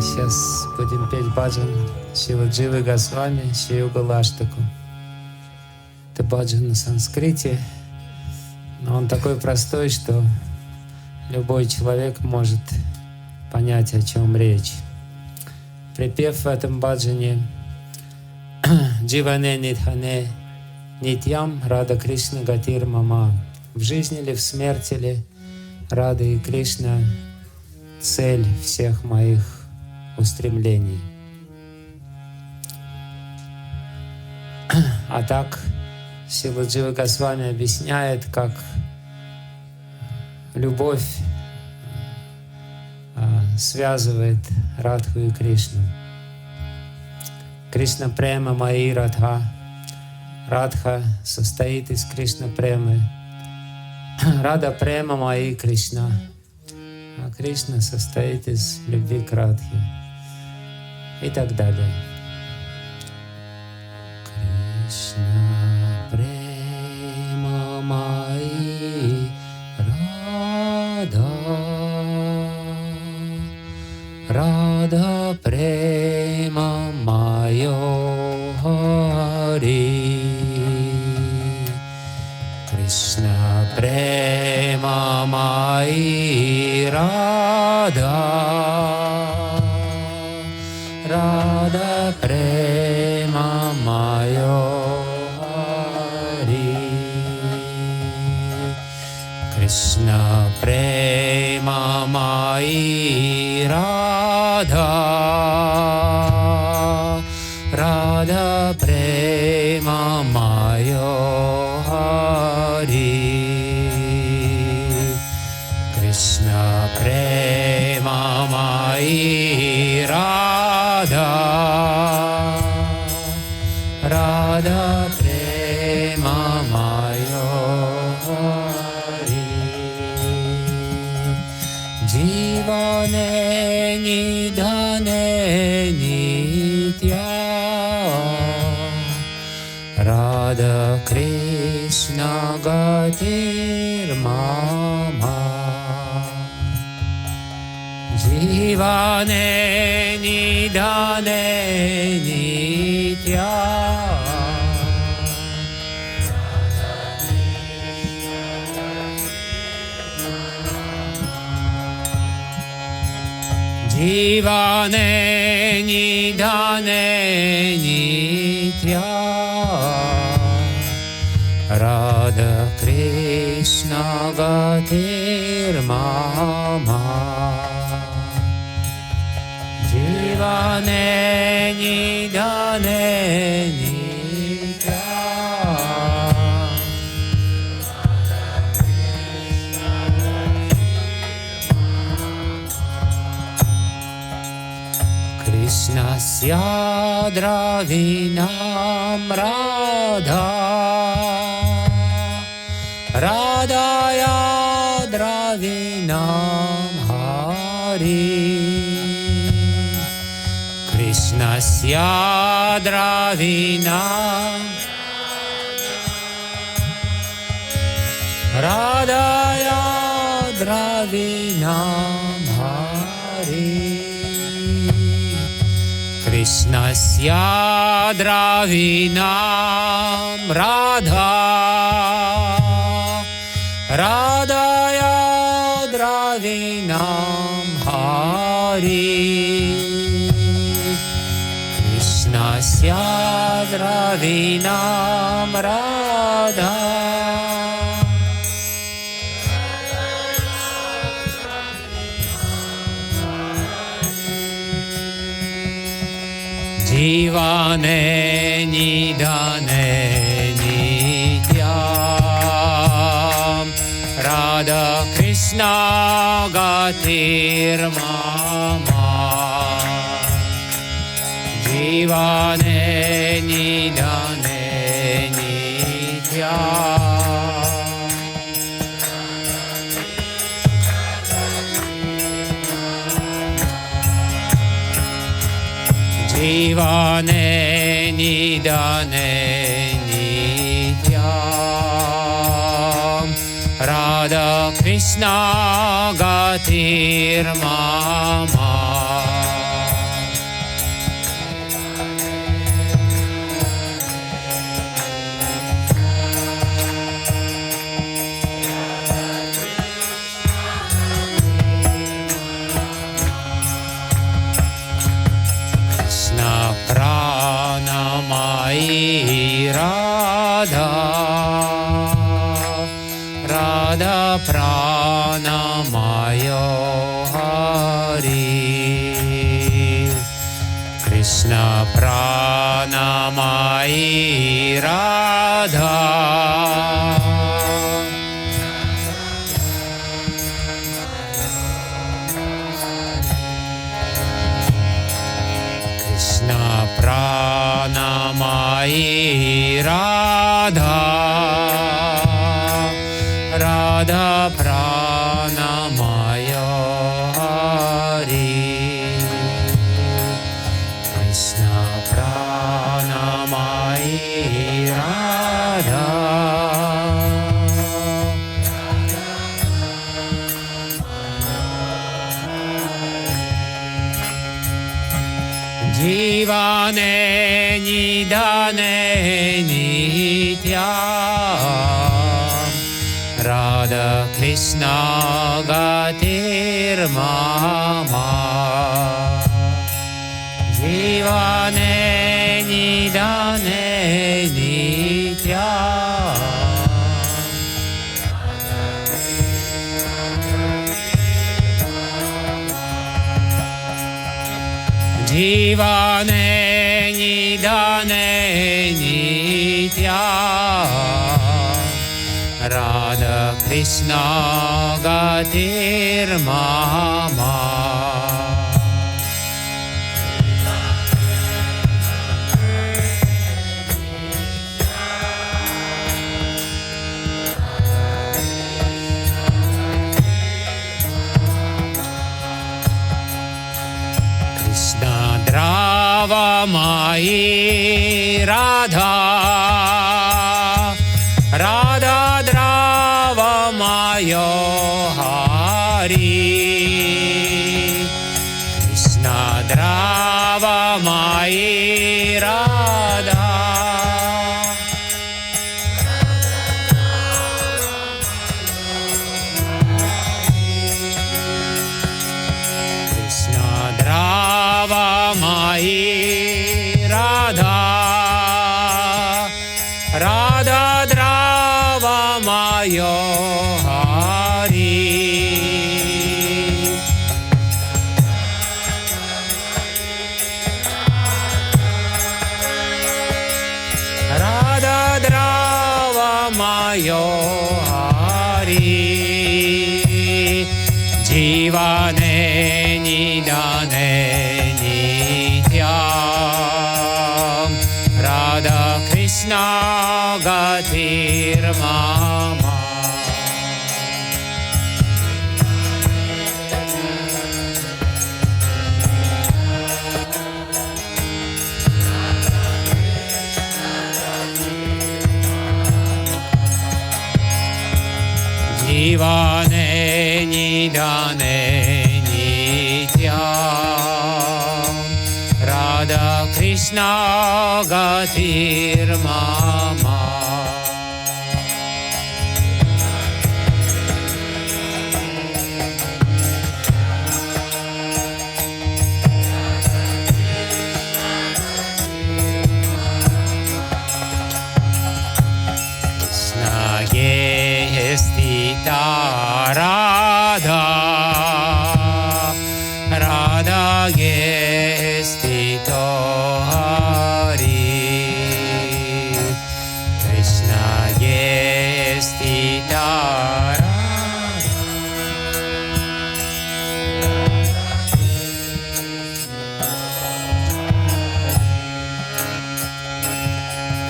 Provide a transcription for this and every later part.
Сейчас будем петь баджан Шрила Дживы Госвами Шри-Юга Лаштаку. Это баджан на санскрите, но он такой простой, что любой человек может понять, о чем речь. Припев в этом баджане Дживане Нидхане Нитьям Рада Кришна Гатир Мама. В жизни ли, в смерти ли, Рада и Кришна — цель всех моих устремлений. А так Шрила Джива Госвами объясняет, как любовь связывает Радху и Кришну. Кришна према Майи Радха. Радха состоит из Кришна премы. Рада према Майи Кришна. А Кришна состоит из любви к Радхе. И так далее. Кришна према Майи Рада. Рада према майо Хари. Кришна према майи Рада. Рада према майо Хари. Кришна према майи Рада. Рада према майо Хари. Кришна према майи Рада. Рада према майо Хари. Дживане нидане нитья. Рада Кришна Гатир Мама. Дживане нидане нитья. Дживане нидане нитья. Рада Кришна Гатир Мама. Дживане нидане нитья. Кришна сядравинам Рада. Радая дравинам Хари. Кришна сядравинам Радая дравинам Хари. Кришна сядравинам Радha. Radaya Dravinam Hari. Krishna Sya Dravinam Radha. Jivane Nidane Nityam Radha Krishna Gatir Mama. Jivane Nidane Nityam Jivane Nidane Nityam Radha Krishna Gatir Mama. Radha, Radha Pranamayo Hari, Krishna Pranamai Radha. Pranamai Radha, Radha Pranamaya Hari, Krishna Pranamai Radha. Jivane nidane nityam, Radha Krishna gatir mama. Jivane nidane nityam, Jivane nidane nityam, Radha Krishna gatir mama. Drava Mai Radha, Radha Drava Mayo Hari, Krishna Drava Mai Radha, Krishna Drava Mai Radha, Radha Drava Mayo Hari, Radha Drava Mayo Hari, Jivane nidane nityam, Radha Krishna gatir mama. Jivane nidane nityam, Radha Krishna gatir mama. Krishna ge stita Radha, Radha ge stito Hari, Krishna ge stita Radha,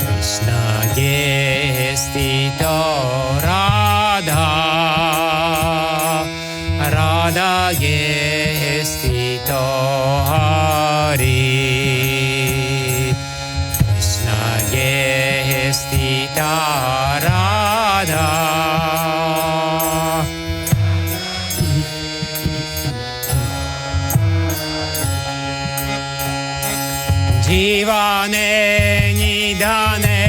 Krishna ge stito Radha, Radha ge stito Hari, Krishna ge stita Radha, Jivane nidane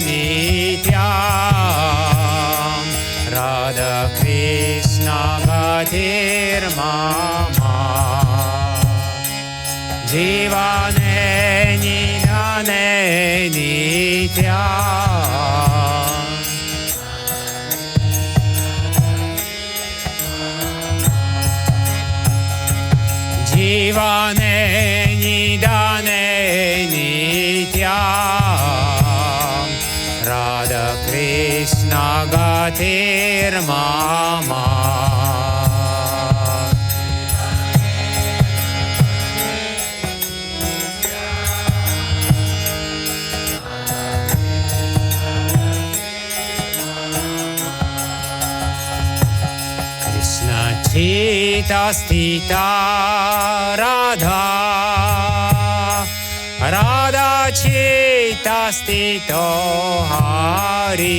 nityam, Radha Krishna gatir mama. Jivane nidane निदाने नित्या जीवने निदाने नित्या राधा कृष्ण गतिर्मम चिता स्थिता राधा राधा चिता स्थितो हरि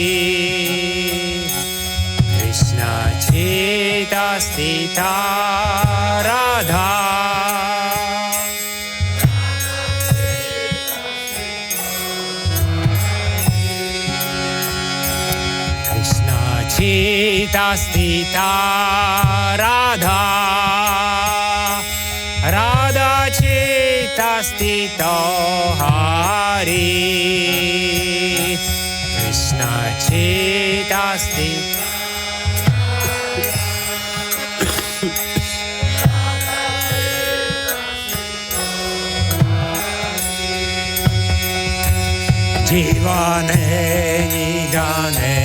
कृष्ण चिता स्थिता राधा चिता स्थिता राधा राधा चिता स्थितो हरि कृष्ण चिता स्थिता जीवने निदाने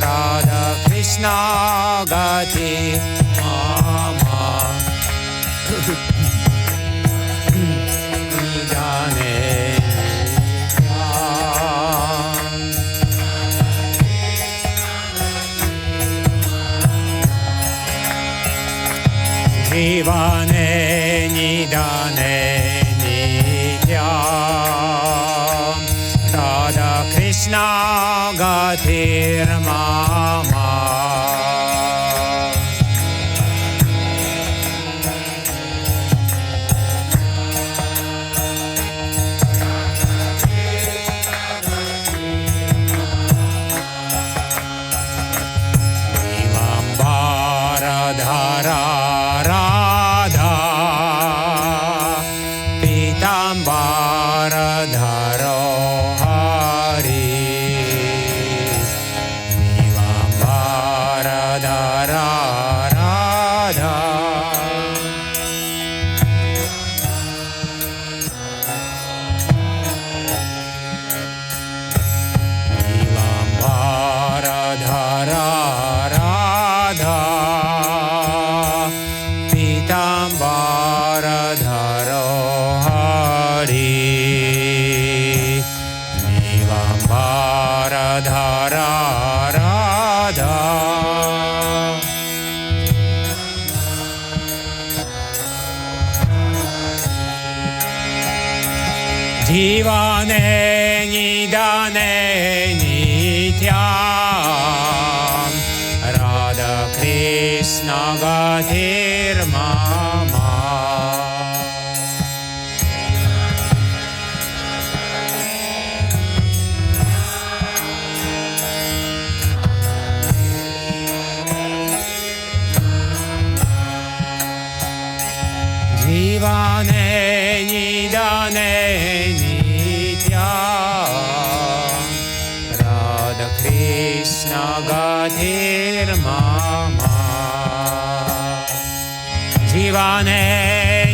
राधा कृष्ण गति मामा निदाने जीवने निदाने नित्या राधा कृष्ण गतिर्मम पीताम्बरधरा राधा पीताम्बरधरो जीवने निदाने नित्या राधा कृष्ण गतिर्मम जीवने निदाने नित्या राधा कृष्ण गतिर्मम जीवने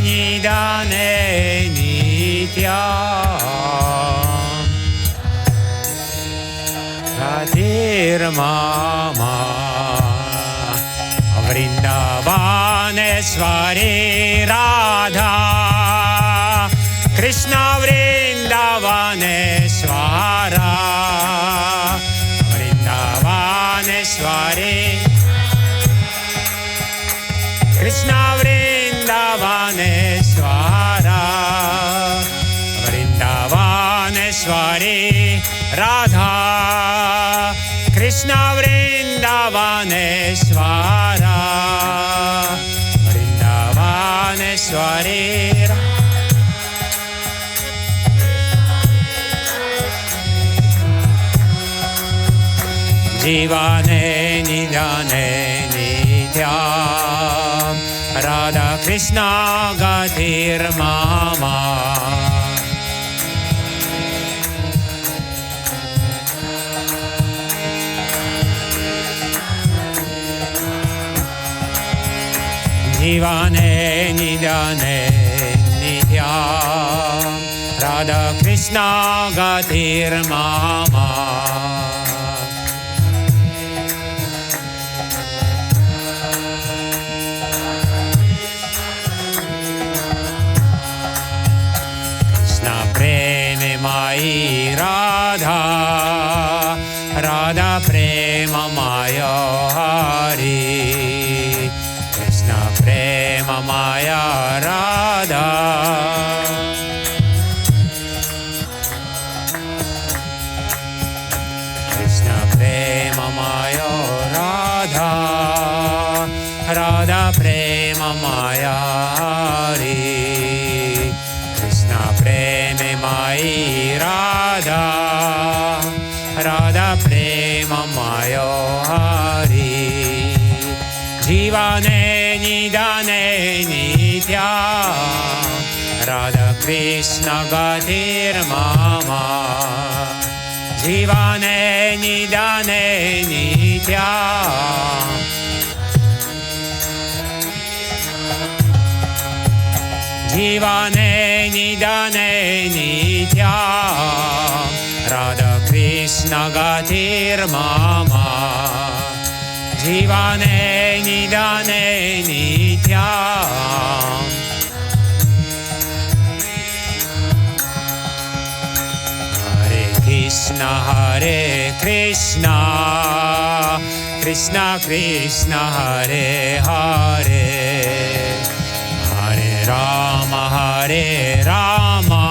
निदाने नित्या गतिर्मम वृंदावनेश्वरी राधा कृष्ण वृंदावनेश्वरा वृंदावनेश्वरी कृष्ण वृंदावनेश्वरा वृंदावनेश्वरी राधा कृष्ण वृंदावनेश्वरा वृंदावनेश्वरी जीवने निदाने नित्या Radha Krishna Gatir Mama. Jivane Nidane Nitya Radha Krishna Gatir Mama. Mai Radha, Radha Prema Maya Hari, Krishna Prema Maya Radha, Krishna Prema Maya Radha, Radha Prema Maya Hari, Krishna Prema Mai Radha, Radha Prema Maya Hari, Jivane Nidane Nitya, Radha Krishna Gatir Mama, Jivane Nidane Nitya, Jivane Nidane Nitya, Radha Krishna Gatir Mama, Jivane Nidane Nitya, Hare Krishna Hare Krishna, Krishna Krishna Hare Hare, Rama Hare Rama,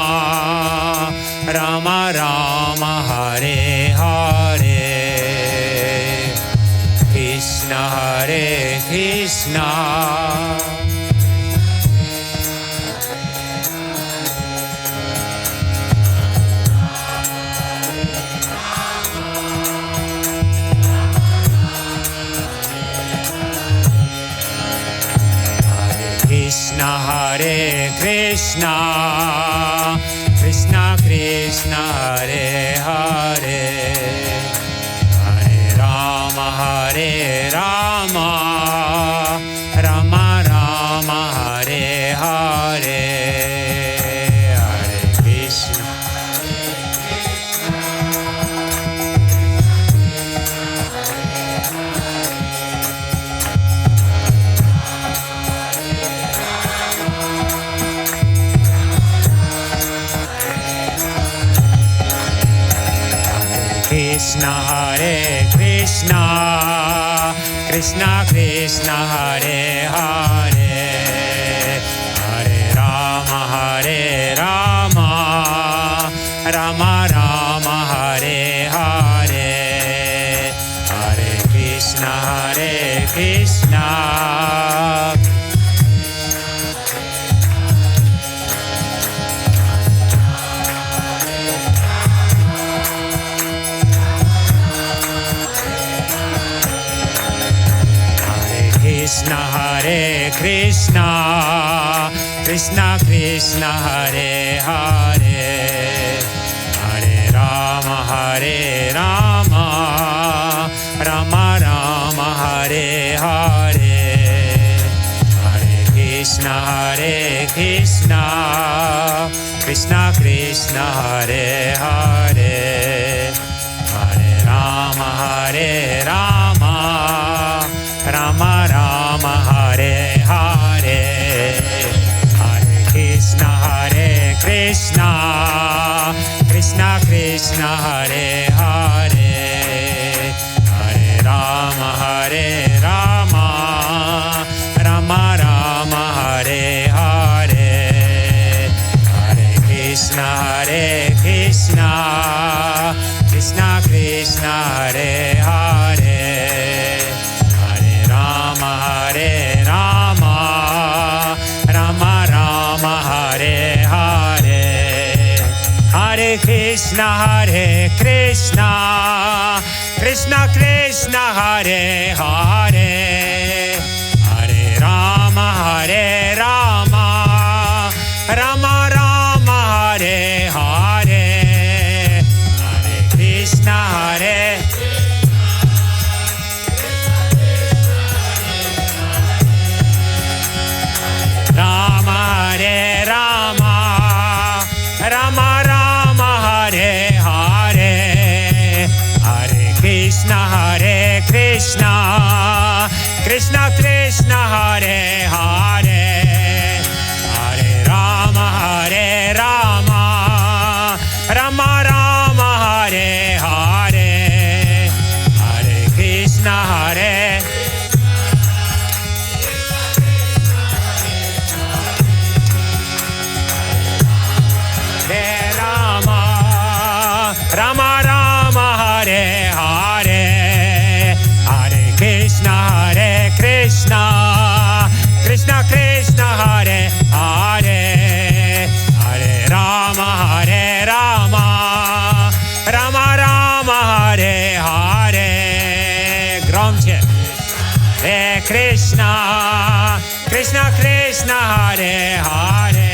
Rama Rama Hare Hare, Krishna Hare Krishna, Krishna Hare Krishna, Krishna Krishna Hare Hare, Hare Rama Hare Rama, Rama Rama Hare Hare, Hare Krishna Krishna Hare Krishna, Krishna Krishna Hare Hare, Hare Rama Hare Rama, Rama Rama Hare Hare, Hare Krishna Hare Krishna, Krishna Hare Krishna, Krishna Krishna Hare Hare, Hare Rama Hare Rama, Rama Rama Hare Hare, Hare Krishna Hare Krishna, Krishna Krishna Hare Hare, Hare Rama Hare Rama, Rama Rama Hare Hare, Hare Krishna Hare Krishna, Krishna Krishna Hare Hare, Hare Rama Hare Rama, Rama Rama Hare Hare, Hare Krishna Hare Krishna, Krishna Krishna Hare Hare, Hare Rama Hare Rama, Rama Rama Hare Hare, Hare Krishna Hare Krishna, Krishna Krishna Hare Hare, Hare Rama Hare Krishna, Krishna Krishna Hare Hare, Hare Rama, Rama Rama Hare Hare, Hare Krishna Hare. Rama Rama Hare Hare, Hare Krishna Krishna, Krishna Krishna Hare Hare, Hare Rama Rama, Rama Rama Hare Hare. Громче. Hare Krishna, Krishna Krishna Hare Hare,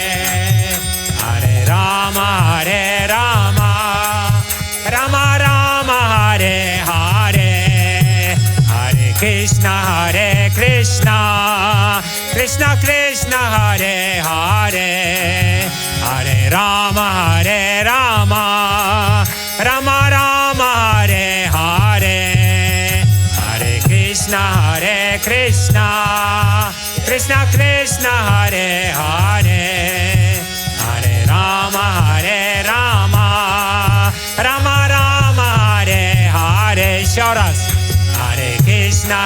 Hare Rama Rama, Rama Rama Hare Hare, Hare Krishna, Krishna Krishna Hare Hare, Hare Rama Rama, Rama Rama Hare Hare, Hare Krishna, Krishna Krishna Hare Hare, Hare Rama Rama, Rama Rama Hare Hare. Еще раз. Hare Krishna,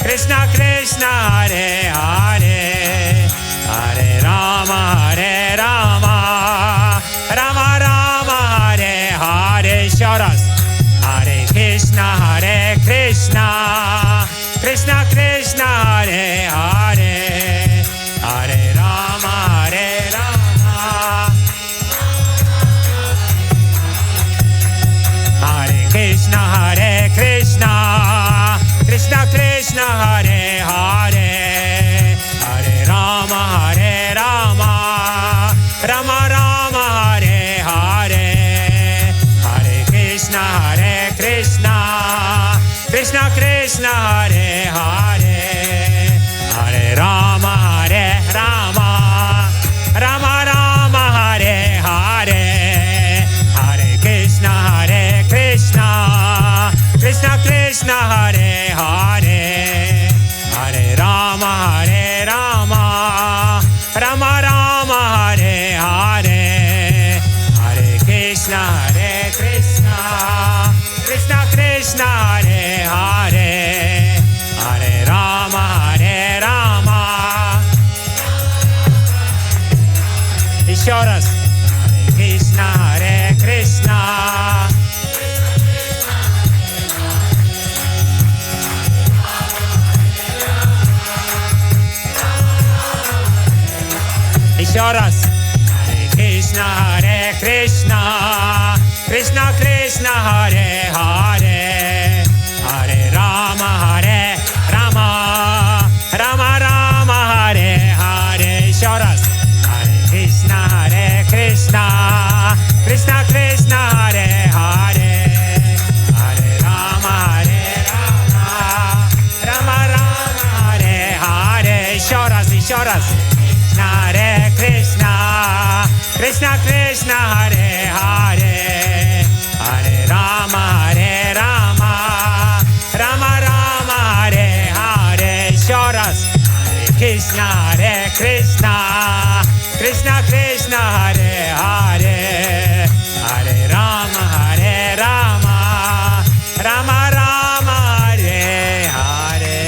Krishna Krishna Hare Hare, Hare Rama Rama, Rama Rama Hare Hare. Еще раз. Hare Krishna, Krishna Krishna Hare Hare, Hare Rama Rama. Hare Krishna, Krishna Krishna Hare Hare, Hare Rama Rama, Rama Rama Hare Hare, Hare Krishna, Krishna Krishna Hare Hare, Hare Rama Rama, Rama Rama Hare Hare, Hare Krishna, Krishna Krishna Hare Hare, Hare Rama Rama, Rama Rama Hare Hare, Hare Krishna, Krishna Krishna Hare Hare, Hare Rama Rama. Еще раз. Hare Krishna. Еще раз. Hare Krishna, Krishna Krishna Hare Hare, Hare Rama Rama, Rama Rama Hare Hare. Еще раз. Hare Krishna, Krishna Krishna Hare Hare, Hare Rama Rama, Rama Rama Hare Hare. Еще раз. Hare Krishna, Krishna Krishna Hare Hare, Hare Rama Rama, Rama Rama Hare Hare. Еще раз. Hare Krishna, Krishna Krishna Hare Hare, Hare Rama, Rama Rama Hare Hare.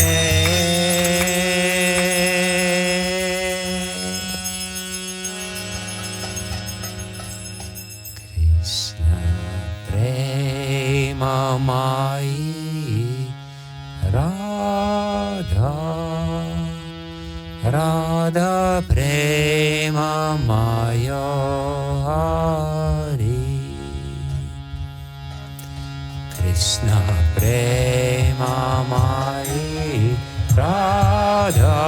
Krishna Prema Mai Radha Prema Maya Hari, Krishna Prema Mai Radha.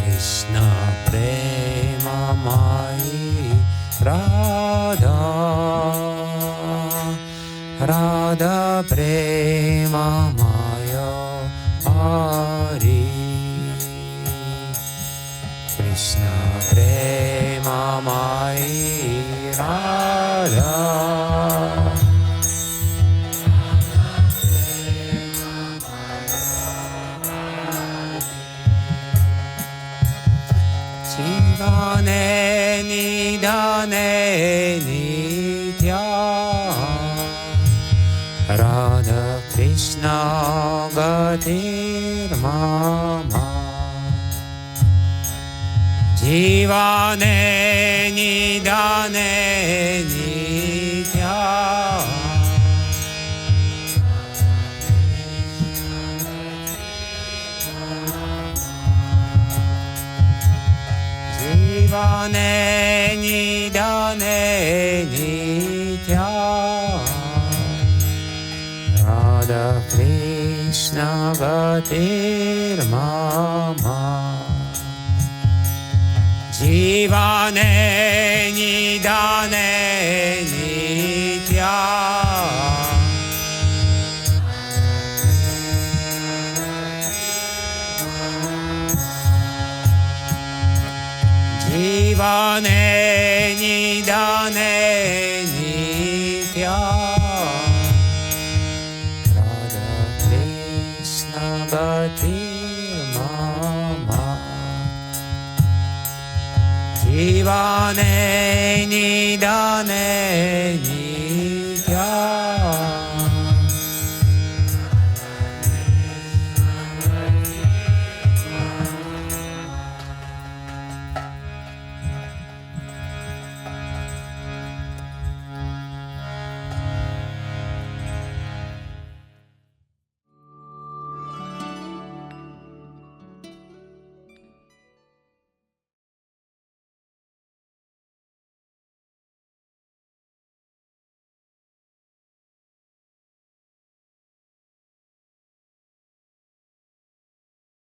Krishna Prema Mai Radha, Radha Prema Maya Hari, Krishna Premamai Radha Jivane Nidane Nitya Radha Krishna Gatir Mama Jivane Nidane Nitya Jivane Nidane Nitya Radha Krishna Gatir Mama Jivane Nidane Nitya Jivane Nidane Nitya Radha Krishna Gatir Mama Jivane Nidane Nitya